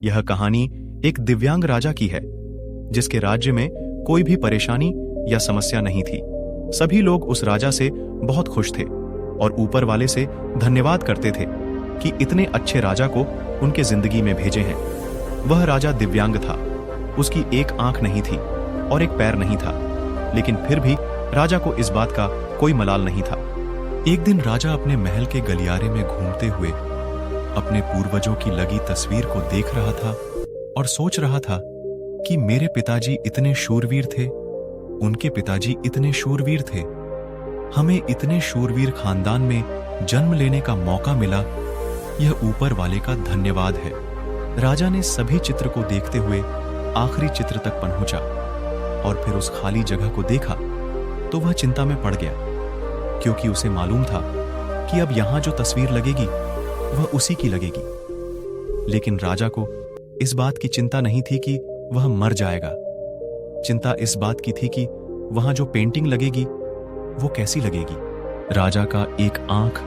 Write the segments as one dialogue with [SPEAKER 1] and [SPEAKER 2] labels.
[SPEAKER 1] यह कहानी एक दिव्यांग राजा की है जिसके राज्य में कोई भी परेशानी या समस्या नहीं थी। सभी लोग उस राजा से बहुत खुश थे और ऊपर वाले से धन्यवाद करते थे कि इतने अच्छे राजा को उनके जिंदगी में भेजे हैं। वह राजा दिव्यांग था, उसकी एक आंख नहीं थी और एक पैर नहीं था, लेकिन फिर भी राजा को इस बात का कोई मलाल नहीं था। एक दिन राजा अपने महल के गलियारे में घूमते हुए अपने पूर्वजों की लगी तस्वीर को देख रहा था और सोच रहा था कि मेरे पिताजी इतने शूरवीर थे, उनके पिताजी इतने शूरवीर थे, हमें इतने शूरवीर खानदान में जन्म लेने का मौका मिला, यह ऊपर वाले का धन्यवाद है। राजा ने सभी चित्र को देखते हुए आखिरी चित्र तक पहुंचा और फिर उस खाली जगह को देखा तो वह चिंता में पड़ गया, क्योंकि उसे मालूम था कि अब यहां जो तस्वीर लगेगी वह उसी की लगेगी। लेकिन राजा को इस बात की चिंता नहीं थी कि वह मर जाएगा। चिंता इस बात की थी कि वहां जो पेंटिंग लगेगी वो कैसी लगेगी। राजा का एक आंख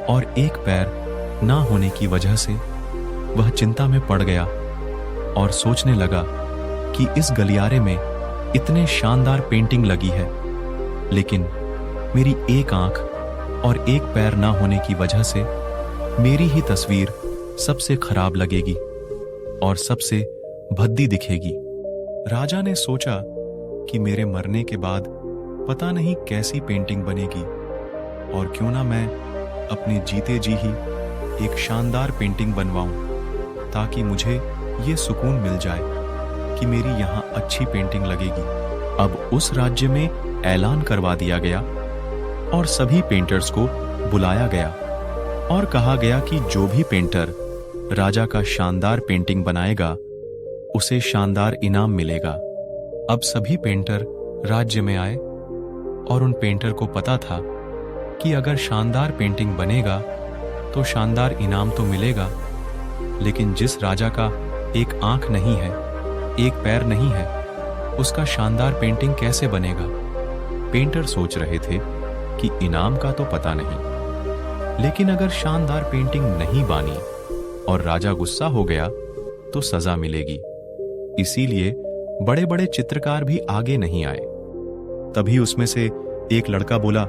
[SPEAKER 1] और एक पैर ना होने की वजह से वह चिंता में पड़ गया और सोचने लगा कि इस गलियारे में इतने शानदार पेंटिंग लगी है, लेकिन मेरी एक आंख और एक पैर ना होने की वजह से मेरी ही तस्वीर सबसे खराब लगेगी और सबसे भद्दी दिखेगी। राजा ने सोचा कि मेरे मरने के बाद पता नहीं कैसी पेंटिंग बनेगी, और क्यों ना मैं अपने जीते जी ही एक शानदार पेंटिंग बनवाऊं, ताकि मुझे ये सुकून मिल जाए कि मेरी यहां अच्छी पेंटिंग लगेगी। अब उस राज्य में ऐलान करवा दिया गया और सभी पेंटर्स को बुलाया गया और कहा गया कि जो भी पेंटर राजा का शानदार पेंटिंग बनाएगा उसे शानदार इनाम मिलेगा। अब सभी पेंटर राज्य में आए और उन पेंटर को पता था कि अगर शानदार पेंटिंग बनेगा तो शानदार इनाम तो मिलेगा, लेकिन जिस राजा का एक आंख नहीं है, एक पैर नहीं है, उसका शानदार पेंटिंग कैसे बनेगा। पेंटर सोच रहे थे कि इनाम का तो पता नहीं, लेकिन अगर शानदार पेंटिंग नहीं बनी और राजा गुस्सा हो गया तो सजा मिलेगी। इसीलिए बड़े बड़े चित्रकार भी आगे नहीं आए। तभी उसमें से एक लड़का बोला,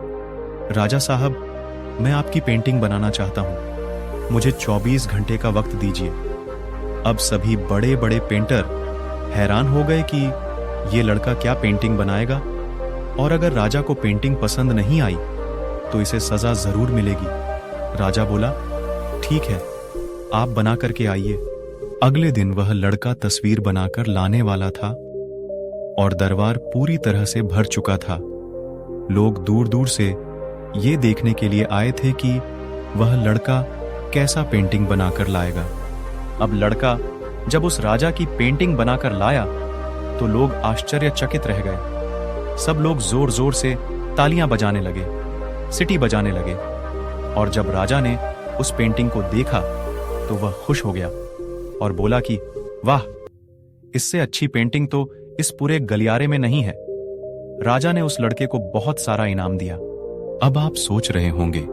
[SPEAKER 1] राजा साहब, मैं आपकी पेंटिंग बनाना चाहता हूं, मुझे 24 घंटे का वक्त दीजिए। अब सभी बड़े बड़े पेंटर हैरान हो गए कि ये लड़का क्या पेंटिंग बनाएगा, और अगर राजा को पेंटिंग पसंद नहीं आई तो इसे सजा जरूर मिलेगी। राजा बोला, ठीक है, आप बना करके आइए। अगले दिन वह लड़का तस्वीर बनाकर लाने वाला था और दरबार पूरी तरह से भर चुका था। लोग दूर दूर से ये देखने के लिए आए थे कि वह लड़का कैसा पेंटिंग बनाकर लाएगा। अब लड़का जब उस राजा की पेंटिंग बनाकर लाया तो लोग आश्चर्यचकित रह गए। सब लोग जोर जोर से तालियां बजाने लगे, सीटी बजाने लगे, और जब राजा ने उस पेंटिंग को देखा तो वह खुश हो गया और बोला कि वाह, इससे अच्छी पेंटिंग तो इस पूरे गलियारे में नहीं है। राजा ने उस लड़के को बहुत सारा इनाम दिया। अब आप सोच रहे होंगे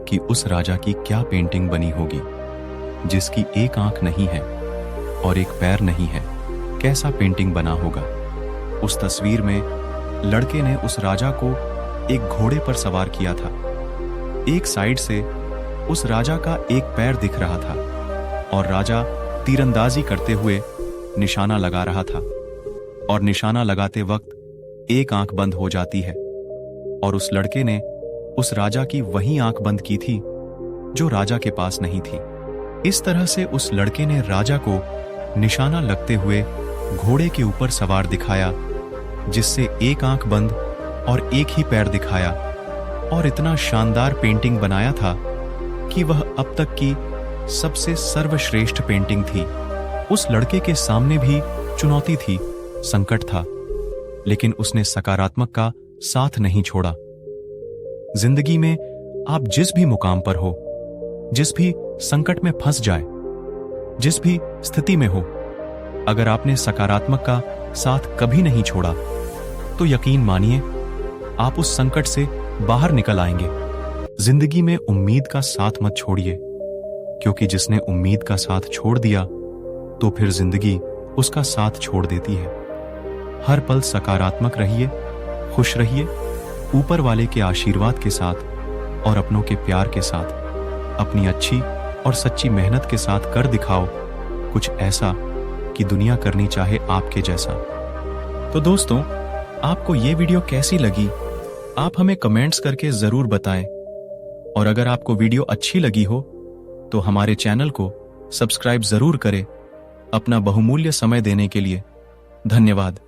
[SPEAKER 1] कि उस राजा की क्या पेंटिंग बनी होगी, जिसकी एक आंख नहीं है और एक पैर नहीं है, कैसा पेंटिंग बना होगा। उस तस्वीर में लड़के ने उस राजा को एक घोड़े पर सवार किया था। एक साइड से उस राजा का एक पैर दिख रहा था और राजा तीरंदाजी करते हुए निशाना लगा रहा था, और निशाना लगाते वक्त एक आंख बंद हो जाती है, और उस लड़के ने उस राजा की वही आंख बंद की थी जो राजा के पास नहीं थी। इस तरह से उस लड़के ने राजा को निशाना लगते हुए घोड़े के ऊपर सवार दिखाया, जिससे एक आंख बंद और एक ही पैर दिखाया, और इतना शानदार पेंटिंग बनाया था कि वह अब तक की सबसे सर्वश्रेष्ठ पेंटिंग थी। उस लड़के के सामने भी चुनौती थी, संकट था, लेकिन उसने सकारात्मक का साथ नहीं छोड़ा। जिंदगी में आप जिस भी मुकाम पर हो, जिस भी संकट में फंस जाए, जिस भी स्थिति में हो, अगर आपने सकारात्मक का साथ कभी नहीं छोड़ा तो यकीन मानिए आप उस संकट से बाहर निकल आएंगे। जिंदगी में उम्मीद का साथ मत छोड़िए, क्योंकि जिसने उम्मीद का साथ छोड़ दिया तो फिर जिंदगी उसका साथ छोड़ देती है। हर पल सकारात्मक रहिए, खुश रहिए, ऊपर वाले के आशीर्वाद के साथ और अपनों के प्यार के साथ अपनी अच्छी और सच्ची मेहनत के साथ कर दिखाओ कुछ ऐसा कि दुनिया करनी चाहे आपके जैसा। तो दोस्तों, आपको ये वीडियो कैसी लगी आप हमें कमेंट्स करके जरूर बताएं। और अगर आपको वीडियो अच्छी लगी हो तो हमारे चैनल को सब्सक्राइब जरूर करें। अपना बहुमूल्य समय देने के लिए धन्यवाद।